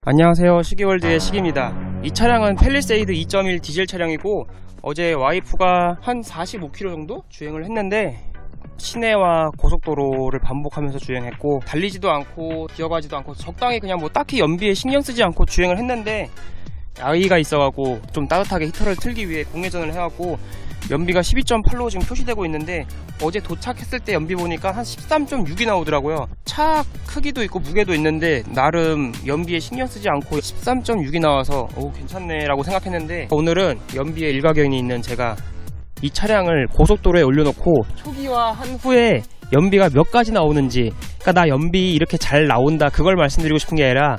안녕하세요, 시기월드의 시기입니다. 이 차량은 팰리세이드 2.1 디젤 차량이고 어제 와이프가 한 45km 정도 주행을 했는데 시내와 고속도로를 반복하면서 주행했고 달리지도 않고 기어가지도 않고 적당히 그냥 뭐 딱히 연비에 신경 쓰지 않고 주행을 했는데 아이가 있어갖고 좀 따뜻하게 히터를 틀기 위해 공회전을 해갖고 연비가 12.8로 지금 표시되고 있는데 어제 도착했을 때 연비 보니까 한 13.6이 나오더라고요. 차 크기도 있고 무게도 있는데 나름 연비에 신경 쓰지 않고 13.6이 나와서 괜찮네 라고 생각했는데 오늘은 연비에 일가견이 있는 제가 이 차량을 고속도로에 올려놓고 초기화한 후에 연비가 몇 가지 나오는지, 그러니까 나 연비 이렇게 잘 나온다 그걸 말씀드리고 싶은 게 아니라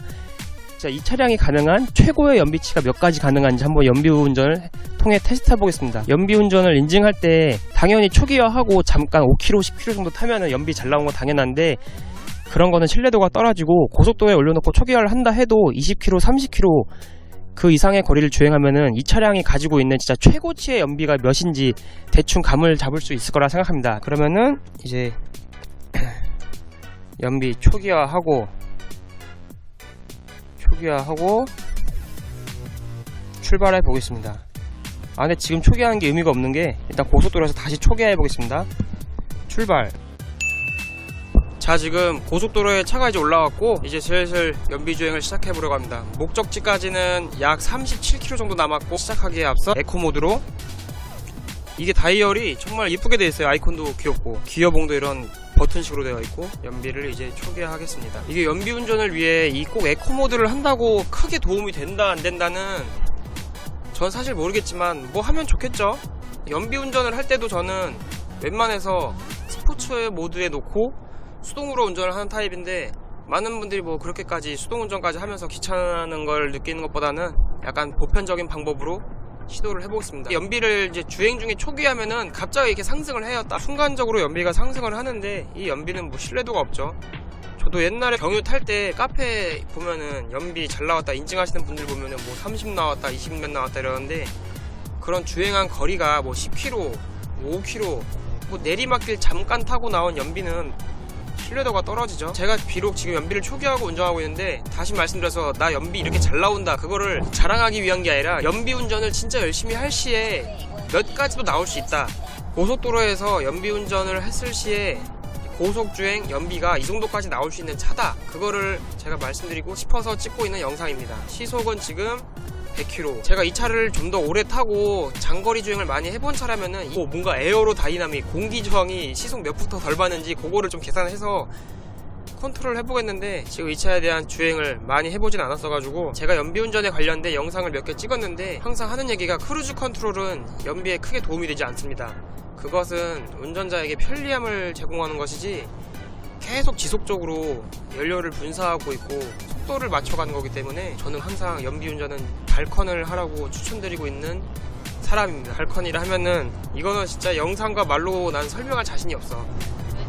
자, 이 차량이 가능한 최고의 연비치가 몇 가지 가능한지 한번 연비운전을 통해 테스트 해보겠습니다. 연비운전을 인증할 때 당연히 초기화하고 잠깐 5km, 10km 정도 타면은 연비 잘 나온 거 당연한데 그런 거는 신뢰도가 떨어지고 고속도로에 올려놓고 초기화를 한다 해도 20km, 30km 그 이상의 거리를 주행하면은 이 차량이 가지고 있는 진짜 최고치의 연비가 몇인지 대충 감을 잡을 수 있을 거라 생각합니다. 그러면은 이제 연비 초기화하고 출발해 보겠습니다. 근데 지금 초기화하는 게 의미가 없는 게 일단 고속도로에서 다시 초기화해 보겠습니다. 출발. 자, 지금 고속도로에 차가 이제 올라왔고 이제 슬슬 연비 주행을 시작해 보려고 합니다. 목적지까지는 약 37km 정도 남았고 시작하기에 앞서 에코 모드로, 이게 다이얼이 정말 이쁘게 되어 있어요. 아이콘도 귀엽고 기어봉도 이런 버튼식으로 되어 있고 연비를 이제 초기화하겠습니다. 이게 연비 운전을 위해 이 꼭 에코 모드를 한다고 크게 도움이 된다 안 된다는 전 사실 모르겠지만 뭐 하면 좋겠죠. 연비 운전을 할 때도 저는 웬만해서 스포츠 모드에 놓고 수동으로 운전을 하는 타입인데 많은 분들이 뭐 그렇게까지 수동 운전까지 하면서 귀찮은 걸 느끼는 것보다는 약간 보편적인 방법으로 시도를 해보겠습니다. 연비를 이제 주행 중에 초기화하면은 갑자기 이렇게 상승을 해요. 딱 순간적으로 연비가 상승을 하는데 이 연비는 뭐 신뢰도가 없죠. 저도 옛날에 경유 탈 때 카페 보면은 연비 잘 나왔다 인증하시는 분들 보면은 뭐 30 나왔다 20몇 나왔다 이러는데 그런 주행한 거리가 뭐 10km, 5km 뭐 내리막길 잠깐 타고 나온 연비는 신뢰도가 떨어지죠. 제가 비록 지금 연비를 초기화하고 운전하고 있는데 다시 말씀드려서 나 연비 이렇게 잘 나온다 그거를 자랑하기 위한 게 아니라 연비 운전을 진짜 열심히 할 시에 몇 가지도 나올 수 있다. 고속도로에서 연비 운전을 했을 시에 고속주행 연비가 이 정도까지 나올 수 있는 차다, 그거를 제가 말씀드리고 싶어서 찍고 있는 영상입니다. 시속은 지금 100km. 제가 이 차를 좀 더 오래 타고 장거리 주행을 많이 해본 차라면은 뭔가 에어로 다이나믹, 공기 저항이 시속 몇 푸터 덜 받는지 그거를 좀 계산해서 컨트롤 해보겠는데 지금 이 차에 대한 주행을 많이 해보진 않았어가지고 제가 연비운전에 관련된 영상을 몇 개 찍었는데 항상 하는 얘기가 크루즈 컨트롤은 연비에 크게 도움이 되지 않습니다. 그것은 운전자에게 편리함을 제공하는 것이지 계속 지속적으로 연료를 분사하고 있고 속도를 맞춰가는 거기 때문에 저는 항상 연비운전은 발컨을 하라고 추천드리고 있는 사람입니다. 발컨이라 하면은 이거는 진짜 영상과 말로 난 설명할 자신이 없어. 왜?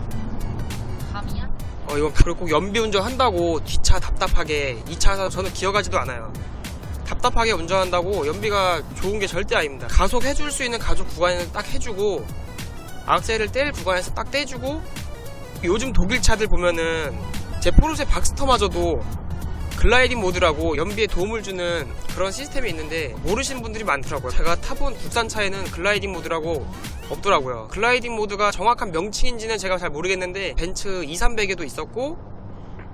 감이야? 이건 그리고 연비운전 한다고 뒷차 답답하게, 이 차에서 저는 기어가지도 않아요. 답답하게 운전한다고 연비가 좋은 게 절대 아닙니다. 가속해줄 수 있는 가속 구간에는 딱 해주고 악셀을 뗄 구간에서 딱 떼주고, 요즘 독일 차들 보면은 제 포르쉐 박스터마저도 글라이딩 모드라고 연비에 도움을 주는 그런 시스템이 있는데 모르시는 분들이 많더라고요. 제가 타본 국산차에는 글라이딩 모드라고 없더라고요. 글라이딩 모드가 정확한 명칭인지는 제가 잘 모르겠는데 벤츠 2300에도 있었고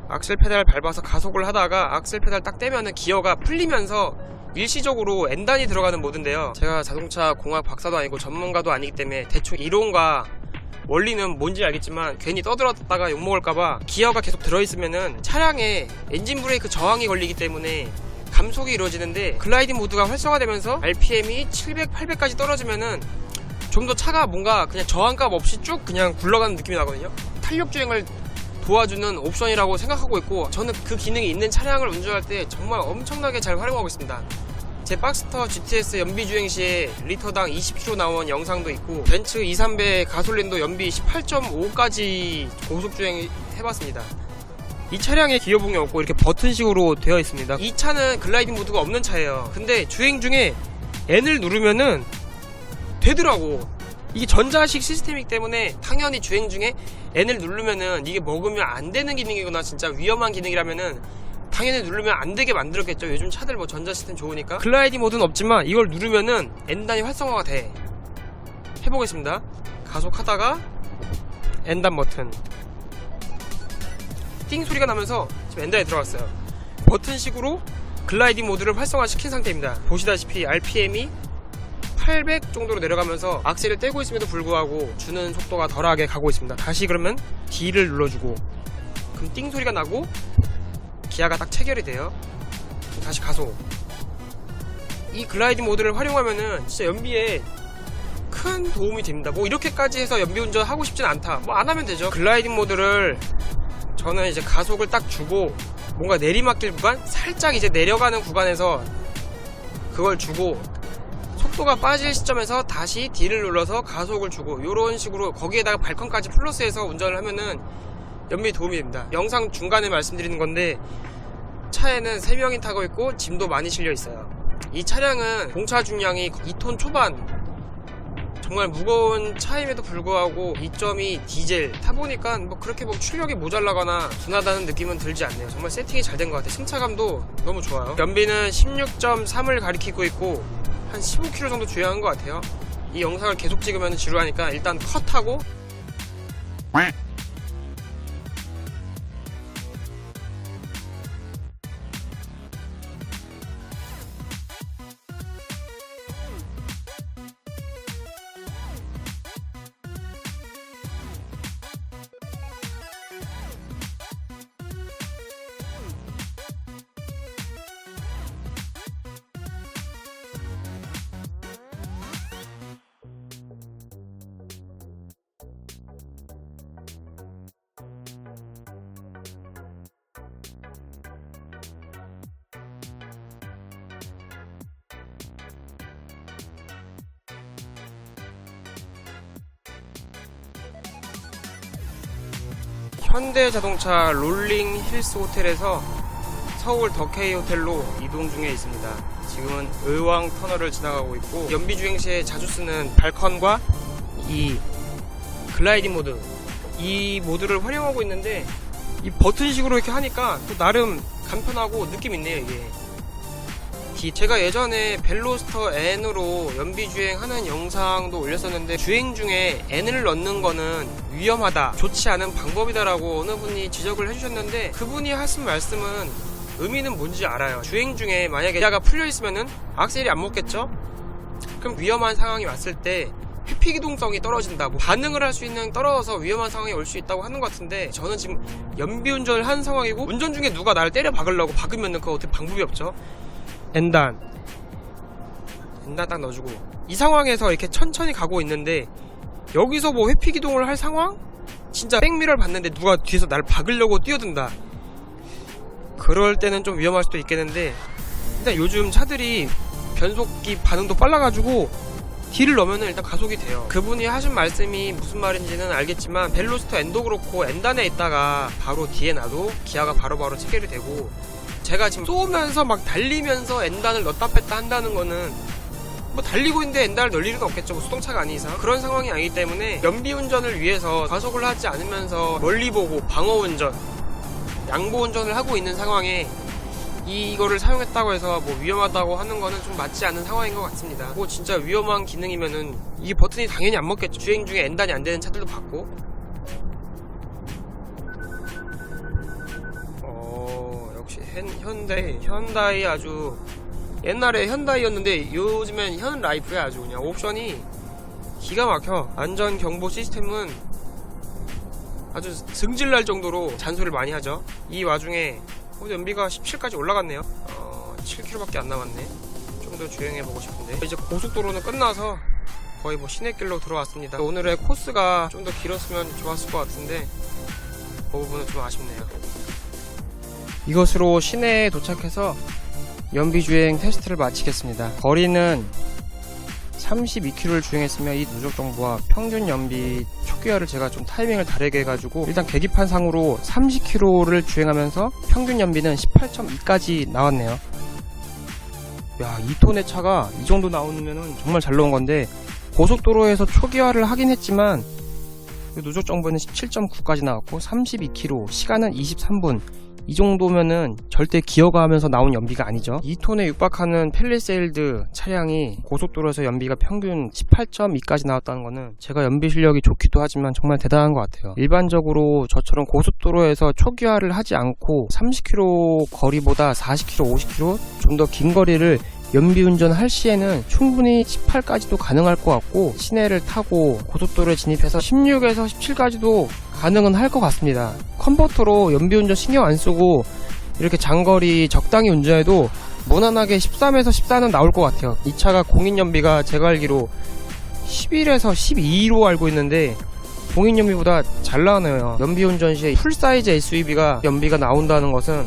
악셀 페달 밟아서 가속을 하다가 악셀 페달 딱 떼면은 기어가 풀리면서 일시적으로 N단이 들어가는 모드인데요. 제가 자동차 공학 박사도 아니고 전문가도 아니기 때문에 대충 이론과 원리는 뭔지 알겠지만 괜히 떠들었다가 욕먹을까봐 기어가 계속 들어있으면은 차량에 엔진 브레이크 저항이 걸리기 때문에 감속이 이루어지는데 글라이딩 모드가 활성화되면서 RPM이 700, 800까지 떨어지면은 좀 더 차가 뭔가 그냥 저항감 없이 쭉 그냥 굴러가는 느낌이 나거든요. 탄력 주행을 도와주는 옵션이라고 생각하고 있고 저는 그 기능이 있는 차량을 운전할 때 정말 엄청나게 잘 활용하고 있습니다. 제 박스터 GTS 연비 주행 시에 리터당 20km 나온 영상도 있고 벤츠 2300 가솔린도 연비 18.5까지 고속 주행 해봤습니다. 이 차량에 기어봉이 없고 이렇게 버튼식으로 되어 있습니다. 이 차는 글라이딩 모드가 없는 차예요. 근데 주행 중에 N을 누르면은 되더라고. 이게 전자식 시스템이기 때문에 당연히 주행 중에 N을 누르면은 이게 먹으면 안 되는 기능이거나 진짜 위험한 기능이라면은 당연히 누르면 안 되게 만들었겠죠. 요즘 차들 뭐 전자 시스템 좋으니까. 글라이딩 모드는 없지만 이걸 누르면은 N단이 활성화가 돼. 해보겠습니다. 가속하다가 N단 버튼 띵 소리가 나면서 지금 N단에 들어갔어요. 버튼식으로 글라이딩 모드를 활성화시킨 상태입니다. 보시다시피 RPM이 800 정도로 내려가면서 악셀을 떼고 있음에도 불구하고 주는 속도가 덜하게 가고 있습니다. 다시 그러면 D를 눌러주고 그럼 띵 소리가 나고 기아가 딱 체결이 돼요. 다시 가속. 이 글라이딩 모드를 활용하면은 진짜 연비에 큰 도움이 됩니다. 뭐 이렇게까지 해서 연비 운전 하고 싶진 않다. 뭐 안 하면 되죠. 글라이딩 모드를 저는 이제 가속을 딱 주고 뭔가 내리막길 구간 살짝 이제 내려가는 구간에서 그걸 주고 속도가 빠질 시점에서 다시 D를 눌러서 가속을 주고 이런 식으로 거기에다가 발컨까지 플러스해서 운전을 하면은 연비에 도움이 됩니다. 영상 중간에 말씀드리는 건데 차에는 3명이 타고 있고 짐도 많이 실려 있어요. 이 차량은 공차 중량이 2톤 초반, 정말 무거운 차임에도 불구하고 2.2 디젤 타보니까 뭐 그렇게 뭐 출력이 모자라거나 둔하다는 느낌은 들지 않네요. 정말 세팅이 잘 된 것 같아요. 승차감도 너무 좋아요. 연비는 16.3을 가리키고 있고 한 15km 정도 주행한 것 같아요. 이 영상을 계속 찍으면 지루하니까 일단 컷하고 현대자동차 롤링 힐스 호텔에서 서울 더케이 호텔로 이동 중에 있습니다. 지금은 의왕 터널을 지나가고 있고 연비 주행 시에 자주 쓰는 발컨과 이 글라이딩 모드, 이 모드를 활용하고 있는데 이 버튼식으로 이렇게 하니까 또 나름 간편하고 느낌 있네요. 이게 제가 예전에 벨로스터 N으로 연비 주행하는 영상도 올렸었는데 주행 중에 N을 넣는 거는 위험하다, 좋지 않은 방법이다라고 어느 분이 지적을 해주셨는데 그분이 하신 말씀은 의미는 뭔지 알아요. 주행 중에 만약에 기아가 풀려 있으면은 악셀이 안 먹겠죠? 그럼 위험한 상황이 왔을 때 회피기동성이 떨어진다, 뭐 반응을 할 수 있는 떨어져서 위험한 상황이 올 수 있다고 하는 것 같은데 저는 지금 연비 운전을 하는 상황이고 운전 중에 누가 나를 때려 박으려고 박으면은 그거 어떻게 방법이 없죠? N단 딱 넣어주고 이 상황에서 이렇게 천천히 가고 있는데 여기서 뭐 회피기동을 할 상황? 진짜 백미러를 봤는데 누가 뒤에서 날 박으려고 뛰어든다, 그럴 때는 좀 위험할 수도 있겠는데 일단 요즘 차들이 변속기 반응도 빨라가지고 D를 넣으면 일단 가속이 돼요. 그분이 하신 말씀이 무슨 말인지는 알겠지만 벨로스터 N도 그렇고 N단에 있다가 바로 D에 놔도 기아가 바로바로 체결이 되고 제가 지금 쏘면서 막 달리면서 N단을 넣었다 뺐다 한다는 거는 뭐 달리고 있는데 N단을 넣을 일은 없겠죠. 뭐 수동차가 아닌 이상 그런 상황이 아니기 때문에 연비 운전을 위해서 가속을 하지 않으면서 멀리 보고 방어 운전, 양보 운전을 하고 있는 상황에 이거를 사용했다고 해서 뭐 위험하다고 하는 거는 좀 맞지 않는 상황인 것 같습니다. 뭐 진짜 위험한 기능이면은 이게 버튼이 당연히 안 먹겠죠. 주행 중에 N단이 안 되는 차들도 봤고. 역시 현다이 아주 옛날에 현다이였는데 요즘엔 현라이프야. 아주 그냥 옵션이 기가 막혀. 안전 경보 시스템은 아주 승질날 정도로 잔소리를 많이 하죠. 이 와중에 연비가 17까지 올라갔네요. 7km밖에 안 남았네. 좀 더 주행해보고 싶은데 이제 고속도로는 끝나서 거의 뭐 시내길로 들어왔습니다. 오늘의 코스가 좀 더 길었으면 좋았을 것 같은데 그 부분은 좀 아쉽네요. 이것으로 시내에 도착해서 연비주행 테스트를 마치겠습니다. 거리는 32km를 주행했으며 이 누적 정보와 평균 연비 초기화를 제가 좀 타이밍을 다르게 해가지고 일단 계기판상으로 30km를 주행하면서 평균 연비는 18.2까지 나왔네요. 야, 2톤의 차가 이 정도 나오면은 정말 잘 나온 건데 고속도로에서 초기화를 하긴 했지만 누적 정보는 17.9까지 나왔고 32km, 시간은 23분, 이 정도면은 절대 기어가면서 나온 연비가 아니죠. 2톤에 육박하는 팰리세이드 차량이 고속도로에서 연비가 평균 18.2까지 나왔다는 거는 제가 연비 실력이 좋기도 하지만 정말 대단한 것 같아요. 일반적으로 저처럼 고속도로에서 초기화를 하지 않고 30km 거리보다 40km, 50km 좀 더 긴 거리를 연비 운전할 시에는 충분히 18까지도 가능할 것 같고, 시내를 타고 고속도로에 진입해서 16에서 17까지도 가능은 할 것 같습니다. 컨버터로 연비 운전 신경 안 쓰고 이렇게 장거리 적당히 운전해도 무난하게 13에서 14는 나올 것 같아요. 이 차가 공인 연비가 제가 알기로 11에서 12로 알고 있는데 공인 연비보다 잘 나와요. 연비 운전 시에 풀사이즈 SUV가 연비가 나온다는 것은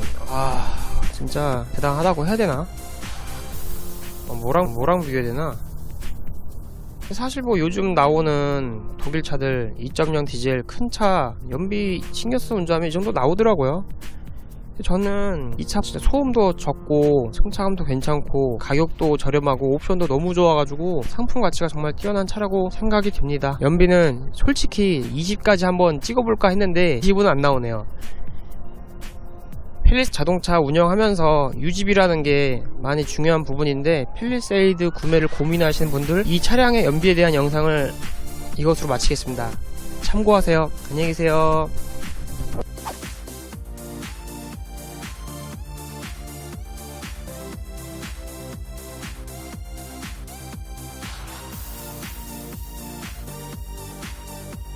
진짜 대단하다고 해야 되나? 뭐랑 비교해야 되나? 사실 뭐 요즘 나오는 독일 차들 2.0 디젤 큰 차 연비 신경 써서 운전하면 이 정도 나오더라고요. 저는 이 차 진짜 소음도 적고 승차감도 괜찮고 가격도 저렴하고 옵션도 너무 좋아가지고 상품 가치가 정말 뛰어난 차라고 생각이 듭니다. 연비는 솔직히 20까지 한번 찍어볼까 했는데 20은 안 나오네요. 팰리세이드 자동차 운영하면서 유지비라는 게 많이 중요한 부분인데, 팰리세이드 구매를 고민하시는 분들 이 차량의 연비에 대한 영상을 이것으로 마치겠습니다. 참고하세요. 안녕히 계세요.